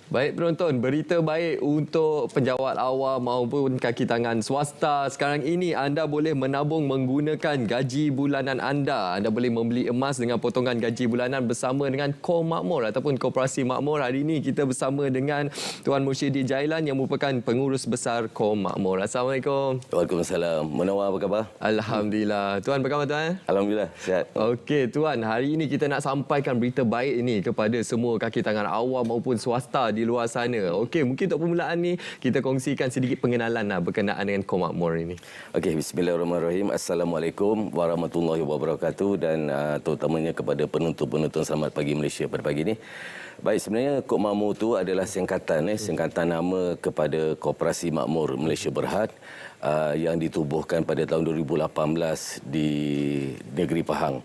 Baik penonton, berita baik untuk penjawat awam maupun kaki tangan swasta. Sekarang ini anda boleh menabung menggunakan gaji bulanan anda. Anda boleh membeli emas dengan potongan gaji bulanan bersama dengan Kor Makmur ataupun Koperasi Makmur. Hari ini kita bersama dengan Tuan Mursyidi Jailan yang merupakan pengurus besar Kor Makmur. Assalamualaikum. Waalaikumsalam. Munawar, apa khabar? Alhamdulillah. Tuan, apa khabar Tuan? Alhamdulillah, sihat. Okey Tuan, hari ini kita nak sampaikan berita baik ini kepada semua kaki tangan awam maupun swasta di luar sana. Okey, mungkin untuk permulaan ni kita kongsikan sedikit pengenalan berkenaan dengan Kor Makmur ini. Okey, bismillahirrahmanirrahim. Assalamualaikum warahmatullahi wabarakatuh dan terutamanya kepada penonton-penonton Selamat Pagi Malaysia pada pagi ini. Baik, sebenarnya Kor Makmur itu adalah singkatan nama kepada Koperasi Makmur Malaysia Berhad yang ditubuhkan pada tahun 2018 di negeri Pahang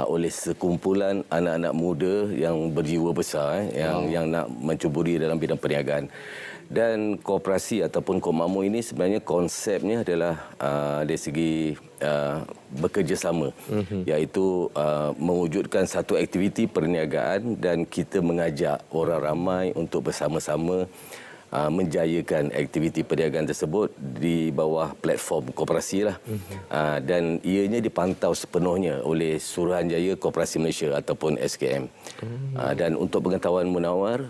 oleh sekumpulan anak-anak muda yang berjiwa besar yang nak mencuburi dalam bidang perniagaan. Dan koperasi ataupun Kor Makmur ini sebenarnya konsepnya adalah dari segi bekerjasama, iaitu mewujudkan satu aktiviti perniagaan dan kita mengajak orang ramai untuk bersama-sama menjayakan aktiviti perniagaan tersebut di bawah platform koperasi lah. Dan ianya dipantau sepenuhnya oleh Suruhanjaya Koperasi Malaysia ataupun SKM. Dan untuk pengetahuan Munawar,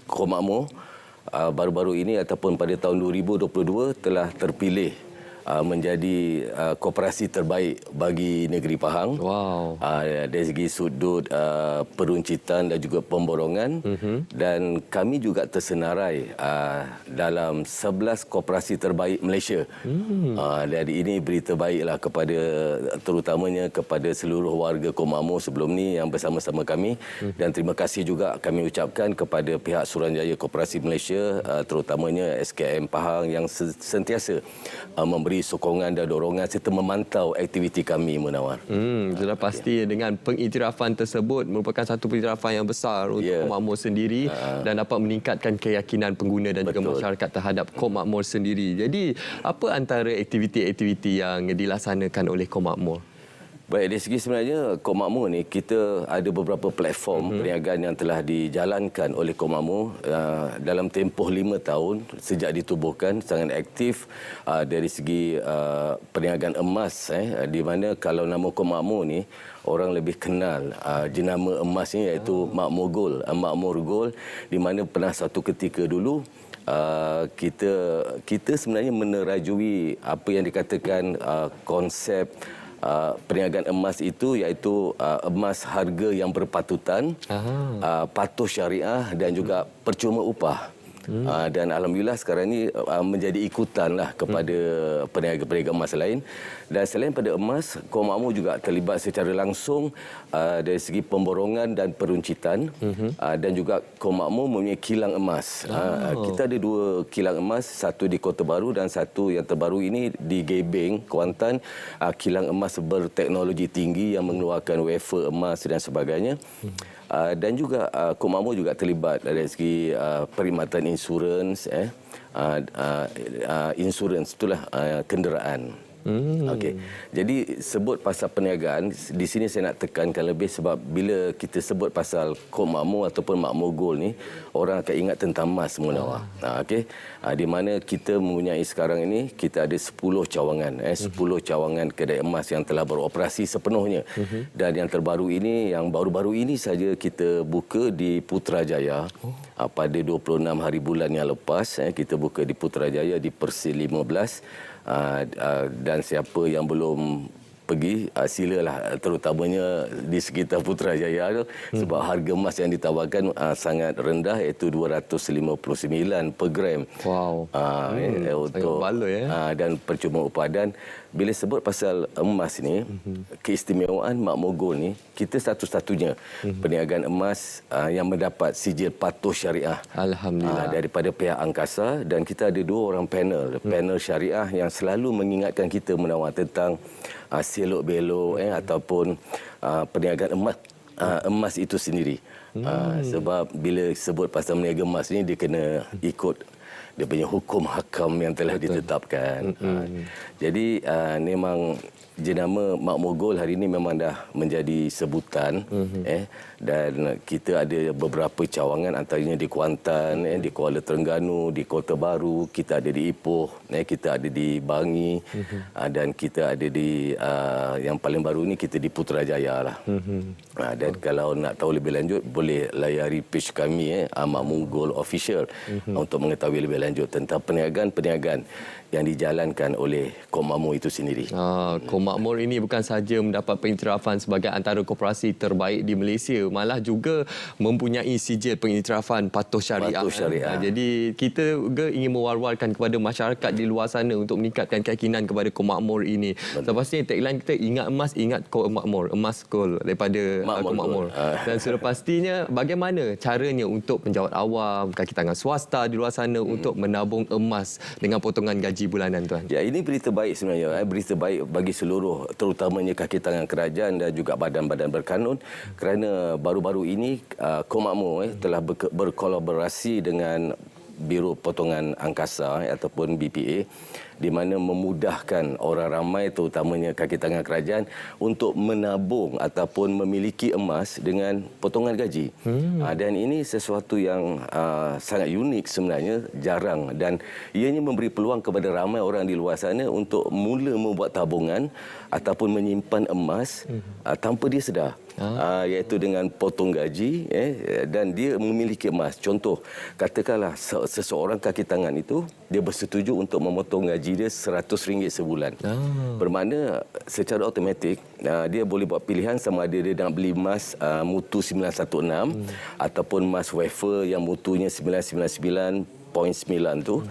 Kor Makmur baru-baru ini ataupun pada tahun 2022 telah terpilih menjadi koperasi terbaik bagi negeri Pahang. Wow. Dari segi sudut peruncitan dan juga pemborongan. Dan kami juga tersenarai dalam 11 koperasi terbaik Malaysia. Dari ini berita baiklah kepada terutamanya kepada seluruh warga Kor Makmur sebelum ni yang bersama-sama kami. Dan terima kasih juga kami ucapkan kepada pihak Suruhanjaya Koperasi Malaysia, terutamanya SKM Pahang yang sentiasa memberi sokongan dan dorongan serta memantau aktiviti kami, Munawar. Sudah pasti dengan pengiktirafan tersebut merupakan satu pengiktirafan yang besar untuk Kor Makmur sendiri dan dapat meningkatkan keyakinan pengguna dan juga masyarakat terhadap Kor Makmur sendiri. Jadi, apa antara aktiviti-aktiviti yang dilaksanakan oleh Kor Makmur? Baik, dari segi sebenarnya Kor Makmur ni kita ada beberapa platform perniagaan yang telah dijalankan oleh Kor Makmur dalam tempoh 5 tahun sejak ditubuhkan, sangat aktif dari segi perniagaan emas di mana kalau nama Kor Makmur ni orang lebih kenal jenama emas ni iaitu Makmur Gold. Makmur Gold di mana pernah satu ketika dulu kita sebenarnya menerajui apa yang dikatakan konsep perniagaan emas itu, iaitu emas harga yang berpatutan, patuh syariah dan juga percuma upah. Dan alhamdulillah sekarang ini menjadi ikutanlah kepada peniaga-peniaga emas lain. Dan selain pada emas, Kor Makmur juga terlibat secara langsung dari segi pemborongan dan peruncitan. Dan juga Kor Makmur mempunyai kilang emas. Kita ada 2 kilang emas, satu di Kota Baru dan satu yang terbaru ini di Gebeng, Kuantan. Kilang emas berteknologi tinggi yang mengeluarkan wafer emas dan sebagainya. Dan juga Kor Makmur juga terlibat dari segi perkhidmatan insurans, insurans itulah kenderaan. Okey. Jadi sebut pasal perniagaan di sini saya nak tekankan lebih sebab bila kita sebut pasal Kor Makmur ataupun Makmur Gold ni orang akan ingat tentang emas, Munawar. Okey. Di mana kita mempunyai sekarang ini kita ada 10 cawangan 10 cawangan kedai emas yang telah beroperasi sepenuhnya. Dan yang terbaru ini yang baru-baru ini saja kita buka di Putrajaya pada 26 hari bulan yang lepas kita buka di Putrajaya di Persil 15. Dan siapa yang belum pergi, silalah, terutamanya di sekitar Putrajaya tu, sebab harga emas yang ditawarkan sangat rendah iaitu 259 per gram. Wow. Untuk baloi, dan percuma upah. Dan bila sebut pasal emas ni, keistimewaan Makmur Gold ni, kita satu-satunya perniagaan emas yang mendapat sijil patuh syariah. Alhamdulillah. Daripada pihak angkasa. Dan kita ada 2 orang panel syariah yang selalu mengingatkan kita, Munawar, tentang selok-belok ataupun perniagaan emas itu sendiri. Sebab bila sebut pasal meniaga emas ni dia kena ikut dia punya hukum hakam yang telah ditetapkan. Jadi memang jenama Makmur Gold hari ini memang dah menjadi sebutan, dan kita ada beberapa cawangan, antaranya di Kuantan, di Kuala Terengganu, di Kota Baru, kita ada di Ipoh, kita ada di Bangi, dan kita ada di yang paling baru ni kita di Putrajaya lah. Dan kalau nak tahu lebih lanjut boleh layari page kami Makmur Gold Official untuk mengetahui lebih lanjut tentang perniagaan yang dijalankan oleh Kok Makmur itu sendiri. Kok Makmur ini bukan sahaja mendapat pengiktirafan sebagai antara koperasi terbaik di Malaysia, malah juga mempunyai sijil pengiktirafan patuh syariah. Jadi kita juga ingin mewar-warkan kepada masyarakat di luar sana untuk meningkatkan keyakinan kepada Kok Makmur ini. Sepastinya tagline kita, ingat emas, ingat Kok Makmur, emas gold daripada Kok Makmur. Dan sudah pastinya bagaimana caranya untuk penjawat awam, kaki tangan swasta di luar sana untuk menabung emas dengan potongan gaji bulanan, tuan? Ya, ini berita baik sebenarnya, berita baik bagi seluruh, terutamanya kaki tangan kerajaan dan juga badan-badan berkanun, kerana baru-baru ini Kok Makmur telah berkolaborasi dengan Biro Potongan Angkasa ataupun BPA, di mana memudahkan orang ramai terutamanya kaki tangan kerajaan untuk menabung ataupun memiliki emas dengan potongan gaji. Dan ini sesuatu yang sangat unik sebenarnya, jarang, dan ianya memberi peluang kepada ramai orang di luar sana untuk mula membuat tabungan ataupun menyimpan emas tanpa dia sedar. Iaitu dengan potong gaji, dan dia memiliki emas. Contoh, katakanlah seseorang kaki tangan itu dia bersetuju untuk memotong gaji dia RM100 sebulan. Bermakna secara automatik dia boleh buat pilihan sama ada dia nak beli emas mutu 916 ataupun emas wafer yang mutunya 999.9 tu.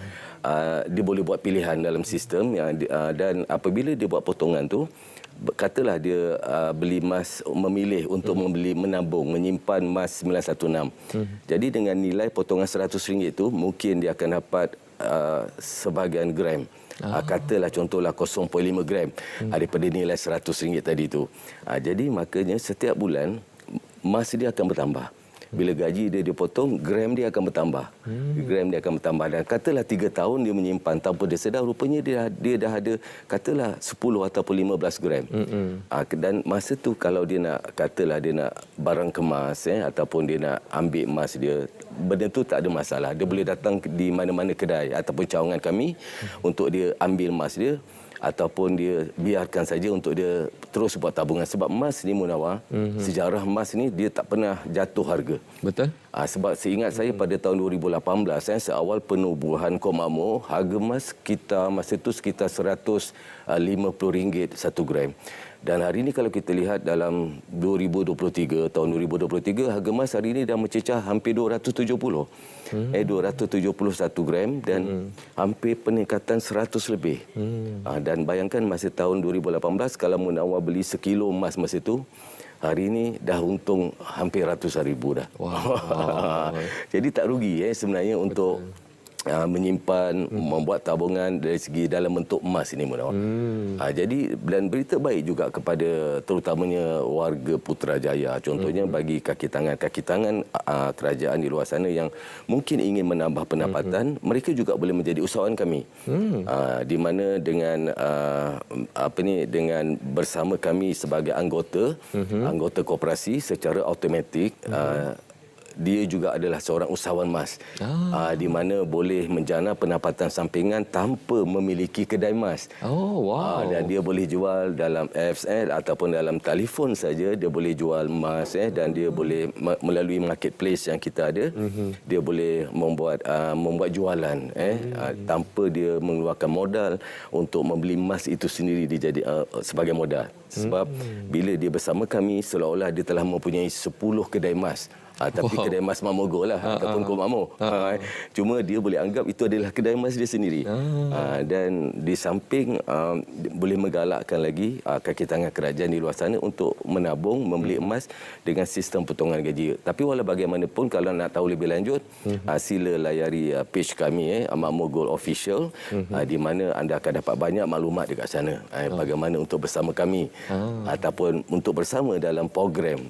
Dia boleh buat pilihan dalam sistem dan apabila dia buat potongan tu, katalah dia beli emas, memilih untuk menabung, menyimpan emas 916. Jadi dengan nilai potongan RM100 itu, mungkin dia akan dapat sebahagian gram. Katalah contohlah 0.5 gram daripada nilai RM100 tadi tu. Jadi makanya setiap bulan emas dia akan bertambah. Bila gaji dia dipotong, gram dia akan bertambah. Gram dia akan bertambah. Dan katalah 3 tahun dia menyimpan tanpa dia sedar, rupanya dia dah ada katalah 10 ataupun 15 gram. Dan masa tu kalau dia nak, katalah dia nak barang kemas ataupun dia nak ambil emas dia, benda tu tak ada masalah. Dia boleh datang di mana-mana kedai ataupun cawangan kami untuk dia ambil emas dia, ataupun dia biarkan saja untuk dia terus buat tabungan. Sebab emas ni, Munawar, sejarah emas ni dia tak pernah jatuh harga. Betul. Sebab seingat saya pada tahun 2018, seawal penubuhan Kok Makmur, harga emas kita masa itu sekitar RM150 1 gram. Dan hari ini kalau kita lihat dalam 2023, tahun 2023, harga emas hari ini dah mencecah hampir 270. 271 gram dan hampir peningkatan 100 lebih. Dan bayangkan masa tahun 2018, kalau Munawar beli sekilo emas masa itu, hari ini dah untung hampir ratusan ribu dah. Jadi tak rugi sebenarnya untuk menyimpan, membuat tabungan dari segi dalam bentuk emas ini, Munawar. Jadi, dan berita baik juga kepada terutamanya warga Putrajaya. Contohnya bagi kaki tangan kerajaan di luar sana yang mungkin ingin menambah pendapatan, mereka juga boleh menjadi usahawan kami. Di mana dengan dengan bersama kami sebagai anggota koperasi, secara automatik dia juga adalah seorang usahawan emas, di mana boleh menjana pendapatan sampingan tanpa memiliki kedai emas. Dan dia boleh jual dalam apps ataupun dalam telefon saja, dia boleh jual emas dan dia boleh melalui marketplace yang kita ada, dia boleh membuat jualan tanpa dia mengeluarkan modal untuk membeli emas itu sendiri sebagai modal. Sebab bila dia bersama kami, seolah-olah dia telah mempunyai 10 kedai emas. Tapi kedai emas Makmur Gold lah, ataupun Kok Makmur. Cuma dia boleh anggap itu adalah kedai emas dia sendiri. Dan di samping boleh menggalakkan lagi kaki tangan kerajaan di luar sana untuk menabung, membeli emas dengan sistem potongan gaji. Tapi walau bagaimanapun, kalau nak tahu lebih lanjut, sila layari page kami Makmur Gold Official, di mana anda akan dapat banyak maklumat dekat sana. Bagaimana untuk bersama kami ataupun untuk bersama dalam program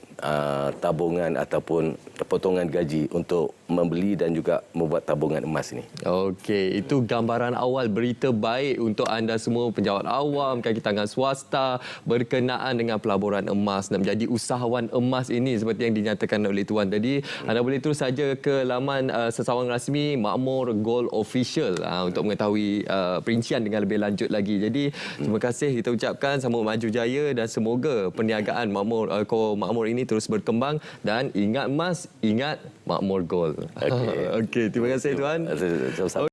tabungan ataupun potongan gaji untuk membeli dan juga membuat tabungan emas ini. Okey, itu gambaran awal berita baik untuk anda semua penjawat awam, kaki tangan swasta berkenaan dengan pelaburan emas dan menjadi usahawan emas ini seperti yang dinyatakan oleh Tuan tadi. Anda boleh terus saja ke laman sesawang rasmi Makmur Gold Official untuk mengetahui perincian dengan lebih lanjut lagi. Jadi terima kasih kita ucapkan, sambung maju jaya dan semoga perniagaan Makmur ini terus berkembang dan ingat emas, ingat Makmur Gold. Okey, terima kasih Tuan. Sama-sama.